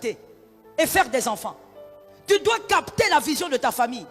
maturité et faire des enfants. Tu dois capter la vision de ta famille.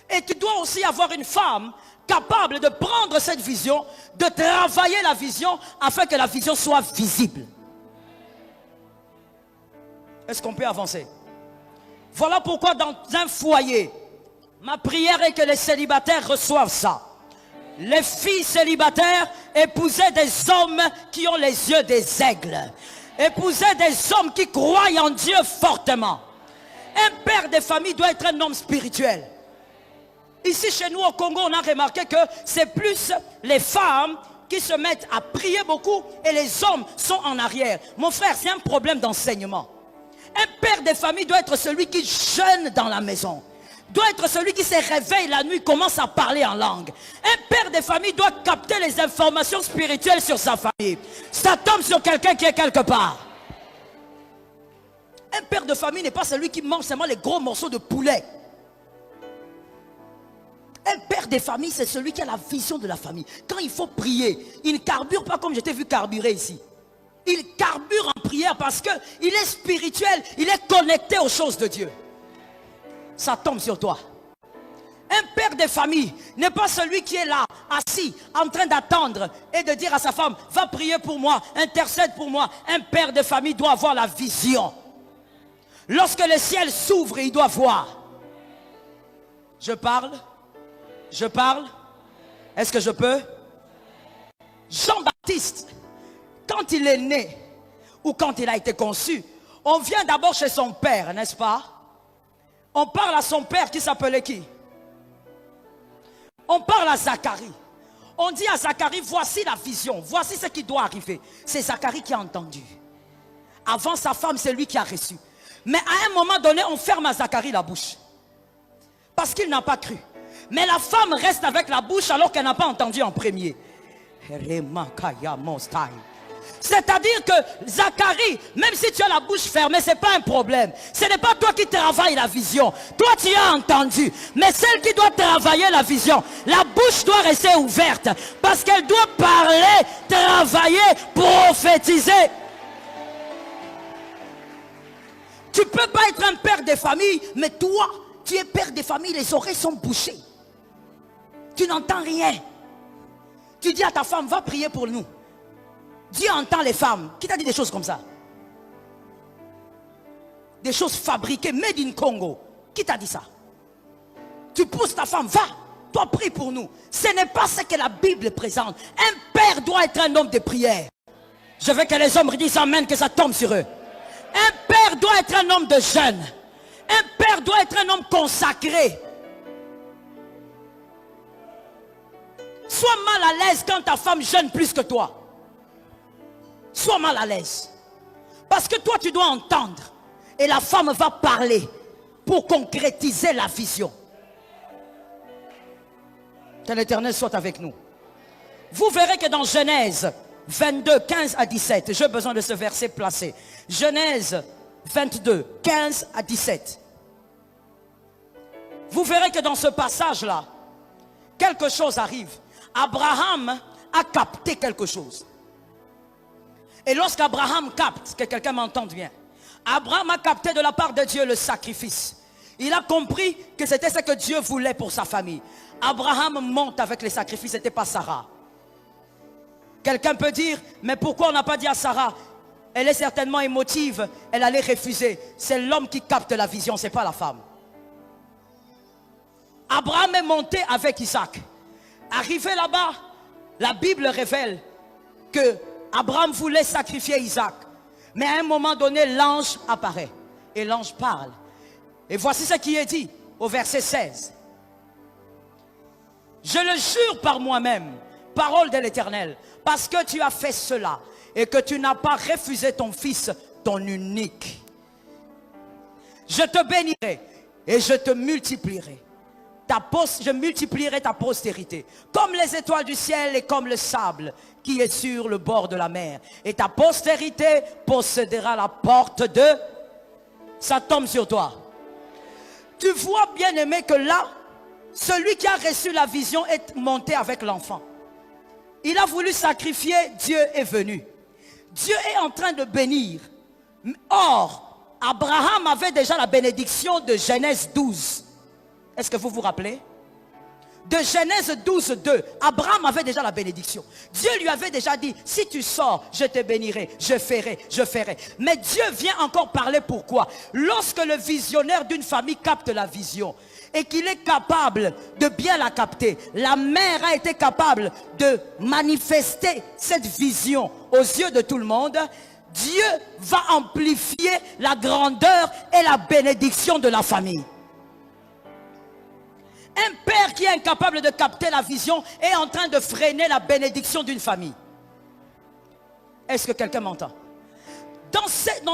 Et tu dois aussi avoir une femme capable de prendre cette vision, de travailler la vision afin que la vision soit visible. Est-ce qu'on peut avancer? Voilà pourquoi dans un foyer, ma prière est que les célibataires reçoivent ça. Les filles célibataires épousaient des hommes qui ont les yeux des aigles. Épousaient des hommes qui croient en Dieu fortement. Un père de famille doit être un homme spirituel. Ici chez nous au Congo, on a remarqué que c'est plus les femmes qui se mettent à prier beaucoup et les hommes sont en arrière. Mon frère, c'est un problème d'enseignement. Un père de famille doit être celui qui jeûne dans la maison. Doit être celui qui se réveille la nuit, commence à parler en langue. Un père de famille doit capter les informations spirituelles sur sa famille. Ça tombe sur quelqu'un qui est quelque part. Un père de famille n'est pas celui qui mange seulement les gros morceaux de poulet. Un père de famille, c'est celui qui a la vision de la famille. Quand il faut prier, il ne carbure pas comme je t'ai vu carburer ici. Il carbure en prière parce qu'il est spirituel, il est connecté aux choses de Dieu. Ça tombe sur toi. Un père de famille n'est pas celui qui est là, assis, en train d'attendre et de dire à sa femme, va prier pour moi, intercède pour moi. Un père de famille doit avoir la vision. Lorsque le ciel s'ouvre, il doit voir. Je parle. Je parle. Est-ce que je peux? Jean-Baptiste, quand il est né, ou quand il a été conçu, on vient d'abord chez son père, n'est-ce pas? On parle à son père qui s'appelait qui? On parle à Zacharie. On dit à Zacharie, voici la vision, voici ce qui doit arriver. C'est Zacharie qui a entendu. Avant sa femme, c'est lui qui a reçu. Mais à un moment donné, on ferme à Zacharie la bouche. Parce qu'il n'a pas cru. Mais la femme reste avec la bouche alors qu'elle n'a pas entendu en premier. C'est-à-dire que Zacharie, même si tu as la bouche fermée, ce n'est pas un problème. Ce n'est pas toi qui travailles la vision. Toi, tu as entendu. Mais celle qui doit travailler la vision, la bouche doit rester ouverte. Parce qu'elle doit parler, travailler, prophétiser. Tu ne peux pas être un père de famille, mais toi, tu es père de famille, les oreilles sont bouchées. Tu n'entends rien. Tu dis à ta femme, va prier pour nous. Dieu entend les femmes. Qui t'a dit des choses comme ça? Des choses fabriquées, made in Congo. Qui t'a dit ça? Tu pousses ta femme, va, toi prie pour nous. Ce n'est pas ce que la Bible présente. Un père doit être un homme de prière. Je veux que les hommes disent amen, que ça tombe sur eux. Un père doit être un homme de jeûne. Un père doit être un homme consacré. Sois mal à l'aise quand ta femme jeûne plus que toi. Sois mal à l'aise. Parce que toi tu dois entendre. Et la femme va parler pour concrétiser la vision. Que l'Éternel soit avec nous. Vous verrez que dans Genèse 22, 15 à 17, j'ai besoin de ce verset placé. Genèse 22, 15 à 17. Vous verrez que dans ce passage-là, quelque chose arrive. Abraham a capté quelque chose. Et lorsqu'Abraham capte, que quelqu'un m'entende bien, Abraham a capté de la part de Dieu le sacrifice. Il a compris que c'était ce que Dieu voulait pour sa famille. Abraham monte avec les sacrifices, ce n'était pas Sarah. Quelqu'un peut dire, mais pourquoi on n'a pas dit à Sarah? Elle est certainement émotive, elle allait refuser. C'est l'homme qui capte la vision, ce n'est pas la femme. Abraham est monté avec Isaac. Arrivé là-bas, la Bible révèle que Abraham voulait sacrifier Isaac. Mais à un moment donné, l'ange apparaît. Et l'ange parle. Et voici ce qui est dit au verset 16. Je le jure par moi-même, parole de l'Éternel, parce que tu as fait cela et que tu n'as pas refusé ton fils, ton unique. Je te bénirai et je te multiplierai. Je multiplierai ta postérité comme les étoiles du ciel et comme le sable qui est sur le bord de la mer. Et ta postérité possédera la porte de... Ça tombe sur toi. Tu vois, bien aimé, que là, celui qui a reçu la vision est monté avec l'enfant. Il a voulu sacrifier, Dieu est venu. Dieu est en train de bénir. Or, Abraham avait déjà la bénédiction de Genèse 12. Est-ce que vous vous rappelez? De Genèse 12, 2, Abraham avait déjà la bénédiction. Dieu lui avait déjà dit, si tu sors, je te bénirai, je ferai, je ferai. Mais Dieu vient encore parler pourquoi. Lorsque le visionnaire d'une famille capte la vision et qu'il est capable de bien la capter, la mère a été capable de manifester cette vision aux yeux de tout le monde. Dieu va amplifier la grandeur et la bénédiction de la famille. Un père qui est incapable de capter la vision est en train de freiner la bénédiction d'une famille. Est-ce que quelqu'un m'entend? Dans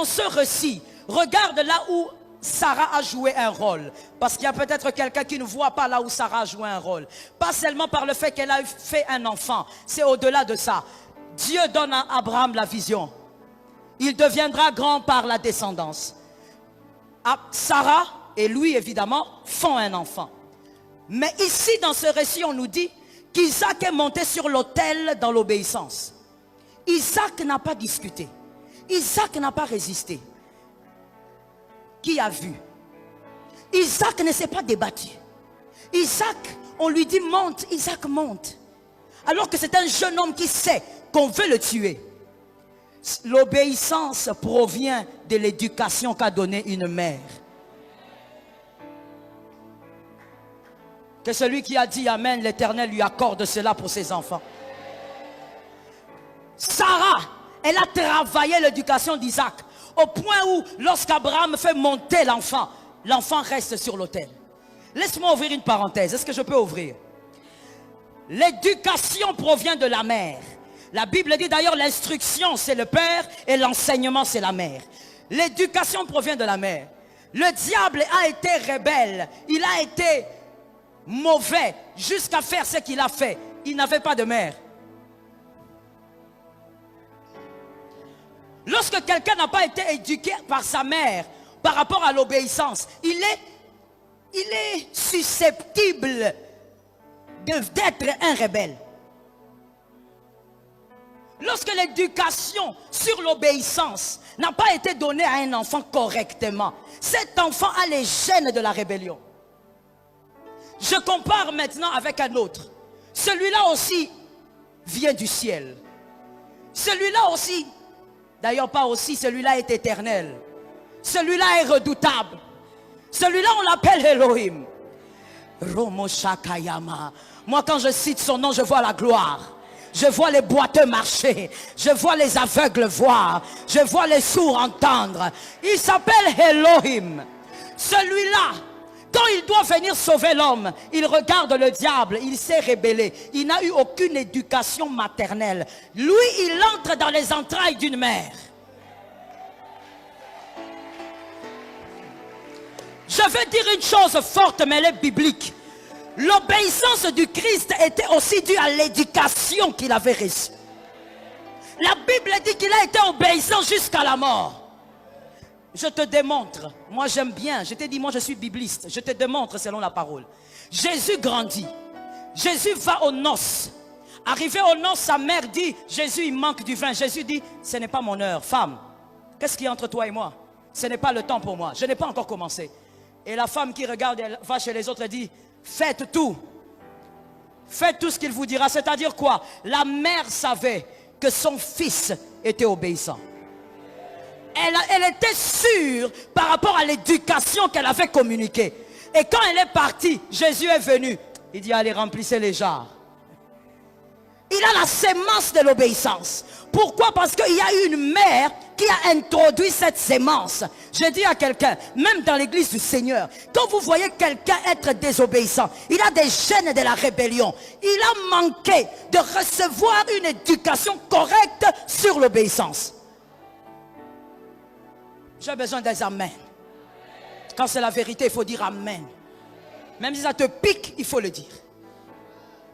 ce récit, regarde là où Sarah a joué un rôle. Parce qu'il y a peut-être quelqu'un qui ne voit pas là où Sarah a joué un rôle. Pas seulement par le fait qu'elle a fait un enfant. C'est au-delà de ça. Dieu donne à Abraham la vision. Il deviendra grand par la descendance. Sarah et lui, évidemment, font un enfant. Mais ici, dans ce récit, on nous dit qu'Isaac est monté sur l'autel dans l'obéissance. Isaac n'a pas discuté. Isaac n'a pas résisté. Qui a vu? Isaac ne s'est pas débattu. Isaac, on lui dit monte, Isaac monte. Alors que c'est un jeune homme qui sait qu'on veut le tuer. L'obéissance provient de l'éducation qu'a donnée une mère. Que celui qui a dit Amen, l'Éternel lui accorde cela pour ses enfants. Sarah, elle a travaillé l'éducation d'Isaac. Au point où, lorsqu'Abraham fait monter l'enfant, l'enfant reste sur l'autel. Laisse-moi ouvrir une parenthèse. Est-ce que je peux ouvrir? L'éducation provient de la mère. La Bible dit d'ailleurs l'instruction c'est le père et l'enseignement c'est la mère. L'éducation provient de la mère. Le diable a été rebelle. Il a été mauvais jusqu'à faire ce qu'il a fait. Il n'avait pas de mère. Lorsque quelqu'un n'a pas été éduqué par sa mère par rapport à l'obéissance, il est susceptible d'être un rebelle. Lorsque l'éducation sur l'obéissance n'a pas été donnée à un enfant correctement, cet enfant a les gènes de la rébellion. Je compare maintenant avec un autre. Celui-là aussi vient du ciel. Celui-là aussi, d'ailleurs pas aussi, celui-là est éternel. Celui-là est redoutable. Celui-là on l'appelle Elohim. Romo Shakayama. Moi quand je cite son nom, je vois la gloire. Je vois les boiteux marcher. Je vois les aveugles voir. Je vois les sourds entendre. Il s'appelle Elohim. Celui-là, quand il doit venir sauver l'homme, il regarde le diable, il s'est rébellé. Il n'a eu aucune éducation maternelle. Lui, il entre dans les entrailles d'une mère. Je vais dire une chose forte, mais elle est biblique. L'obéissance du Christ était aussi due à l'éducation qu'il avait reçue. La Bible dit qu'il a été obéissant jusqu'à la mort. Je te démontre, moi j'aime bien, je t'ai dit moi je suis bibliste, je te démontre selon la parole. Jésus grandit, Jésus va aux noces. Arrivé aux noces, sa mère dit, Jésus il manque du vin. Jésus dit, ce n'est pas mon heure. Femme, qu'est-ce qu'il y a entre toi et moi? Ce n'est pas le temps pour moi, je n'ai pas encore commencé. Et la femme qui regarde, elle va chez les autres et dit, faites tout ce qu'il vous dira. C'est-à-dire quoi? La mère savait que son fils était obéissant. Elle était sûre par rapport à l'éducation qu'elle avait communiquée. Et quand elle est partie, Jésus est venu. Il dit, allez, remplissez les jarres. Il a la sémence de l'obéissance. Pourquoi? Parce qu'il y a eu une mère qui a introduit cette sémence. Je dis à quelqu'un, même dans l'église du Seigneur, quand vous voyez quelqu'un être désobéissant, il a des gènes de la rébellion. Il a manqué de recevoir une éducation correcte sur l'obéissance. J'ai besoin des amen. Quand c'est la vérité, il faut dire amen. Même si ça te pique, il faut le dire.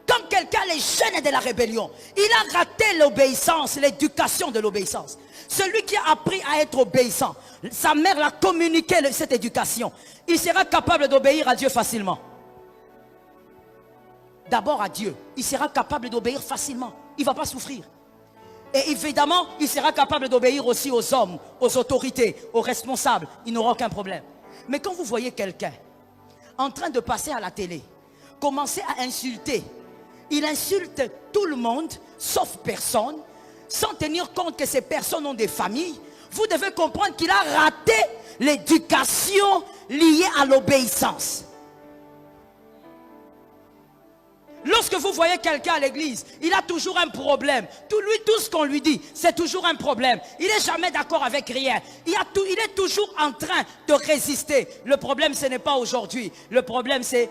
Quand quelqu'un a les gènes de la rébellion, il a raté l'obéissance, l'éducation de l'obéissance. Celui qui a appris à être obéissant, sa mère l'a communiqué cette éducation. Il sera capable d'obéir à Dieu facilement. D'abord à Dieu, il sera capable d'obéir facilement. Il ne va pas souffrir. Et évidemment, il sera capable d'obéir aussi aux hommes, aux autorités, aux responsables. Il n'aura aucun problème. Mais quand vous voyez quelqu'un en train de passer à la télé, commencer à insulter, il insulte tout le monde, sauf personne, sans tenir compte que ces personnes ont des familles, vous devez comprendre qu'il a raté l'éducation liée à l'obéissance. Lorsque vous voyez quelqu'un à l'église, il a toujours un problème. Tout ce qu'on lui dit, c'est toujours un problème. Il n'est jamais d'accord avec rien. Il est toujours en train de résister. Le problème, ce n'est pas aujourd'hui. Le problème, c'est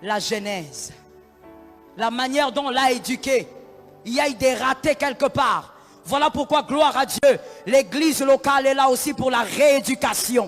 la genèse. La manière dont on l'a éduqué. Il y a eu des ratés quelque part. Voilà pourquoi, gloire à Dieu, l'église locale est là aussi pour la rééducation.